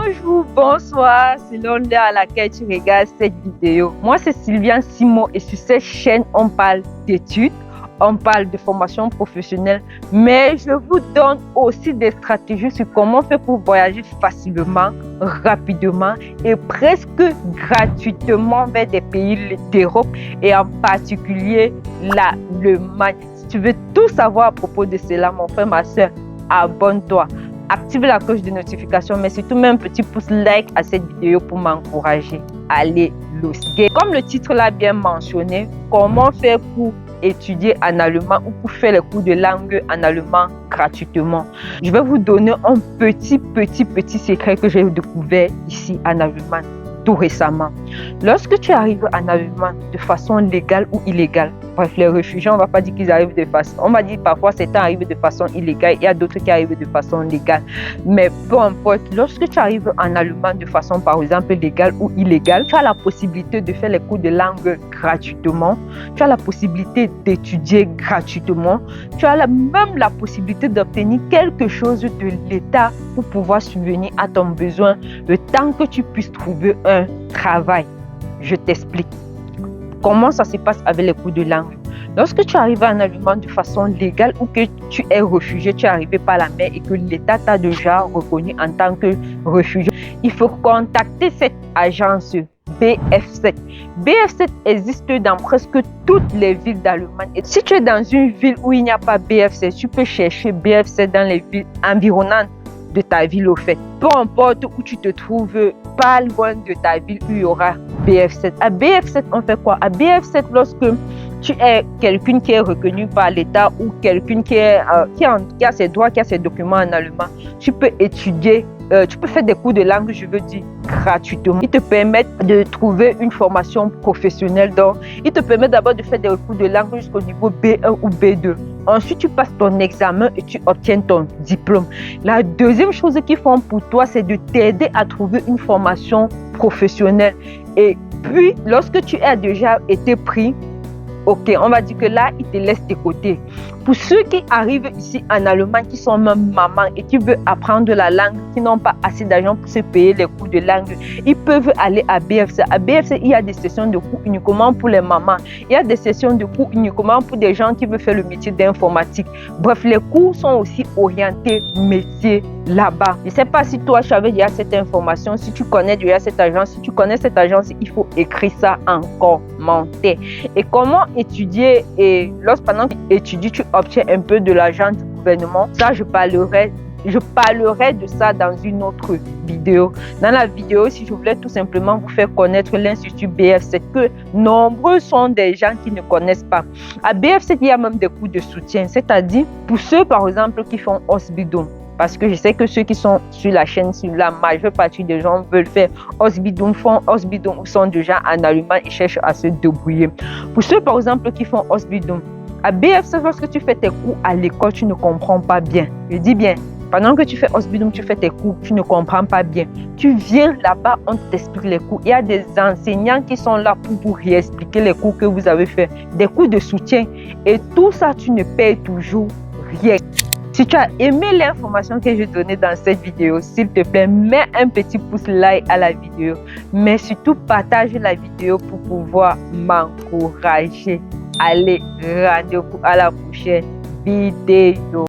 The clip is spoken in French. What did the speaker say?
Bonjour, bonsoir, selon l'heure à laquelle tu regardes cette vidéo. Moi, c'est Sylviane Simon et sur cette chaîne, on parle d'études, on parle de formation professionnelle, mais je vous donne aussi des stratégies sur comment faire pour voyager facilement, rapidement et presque gratuitement vers des pays d'Europe et en particulier l'Allemagne. Si tu veux tout savoir à propos de cela, mon frère, ma soeur, abonne-toi. Active la cloche de notification, mais surtout mets un petit pouce like à cette vidéo pour m'encourager. Allez, l'osquer. Comme le titre l'a bien mentionné, comment faire pour étudier en allemand ou pour faire les cours de langue en allemand gratuitement. Je vais vous donner un petit secret que j'ai découvert ici en Allemagne tout récemment. Lorsque tu arrives en Allemagne de façon légale ou illégale, bref, les réfugiés, on ne va pas dire qu'ils arrivent de façon... On va dire parfois certains arrivent de façon illégale, il y a d'autres qui arrivent de façon légale. Mais peu importe, lorsque tu arrives en Allemagne de façon par exemple légale ou illégale, tu as la possibilité de faire les cours de langue gratuitement, tu as la possibilité d'étudier gratuitement, tu as même la possibilité d'obtenir quelque chose de l'État pour pouvoir subvenir à ton besoin le temps que tu puisses trouver un travail. Je t'explique. Comment ça se passe avec les cours de langue? Lorsque tu arrives en Allemagne de façon légale ou que tu es réfugié, tu es arrivé par la mer et que l'État t'a déjà reconnu en tant que réfugié, il faut contacter cette agence BF7. BF7 existe dans presque toutes les villes d'Allemagne. Et si tu es dans une ville où il n'y a pas BF7, tu peux chercher BF7 dans les villes environnantes de ta ville au fait. Peu importe où tu te trouves, pas loin de ta ville où il y aura BF7. À BF7, on fait quoi? À BF7, lorsque tu es quelqu'un qui est reconnu par l'État ou quelqu'un qui a ses droits, qui a ses documents en allemand, tu peux étudier, tu peux faire des cours de langue, je veux dire, gratuitement. Ils te permettent de trouver une formation professionnelle. Donc, ils te permettent d'abord de faire des cours de langue jusqu'au niveau B1 ou B2. Ensuite, tu passes ton examen et tu obtiens ton diplôme. La deuxième chose qu'ils font pour toi, c'est de t'aider à trouver une formation professionnelle. Et puis, lorsque tu as déjà été pris, ok, on va dire que là, ils te laissent de côté. Pour ceux qui arrivent ici en Allemagne, qui sont même mamans et qui veulent apprendre la langue, qui n'ont pas assez d'argent pour se payer les cours de langue, ils peuvent aller à BF7. À BF7, il y a des sessions de cours uniquement pour les mamans. Il y a des sessions de cours uniquement pour des gens qui veulent faire le métier d'informatique. Bref, les cours sont aussi orientés métier là-bas. Je ne sais pas si toi, tu avais déjà cette information, si tu connais déjà cette agence. Si tu connais cette agence, il faut écrire ça en commentaire. Et comment étudier? Et pendant que tu étudies, tu obtiens un peu de l'argent du gouvernement. Ça, je parlerai de ça dans une autre vidéo. Dans la vidéo, si je voulais tout simplement vous faire connaître l'Institut BF7, que nombreux sont des gens qui ne connaissent pas. À BF7, il y a même des cours de soutien, c'est-à-dire pour ceux, par exemple, qui font Ausbildung. Parce que je sais que ceux qui sont sur la chaîne, sur la majeure partie des gens veulent faire Ausbildung, font Ausbildung ou sont déjà en Allemagne et cherchent à se débrouiller. Pour ceux, par exemple, qui font Ausbildung, à BF7, lorsque tu fais tes cours à l'école, tu ne comprends pas bien. Je dis bien, pendant que tu fais Ausbildung, tu fais tes cours, tu ne comprends pas bien. Tu viens là-bas, on t'explique les cours. Il y a des enseignants qui sont là pour vous réexpliquer les cours que vous avez fait, des cours de soutien. Et tout ça, tu ne payes toujours rien. Si tu as aimé l'information que j'ai donnée dans cette vidéo, s'il te plaît, mets un petit pouce like à la vidéo. Mais surtout, partage la vidéo pour pouvoir m'encourager. Allez, rendez-vous à la prochaine vidéo.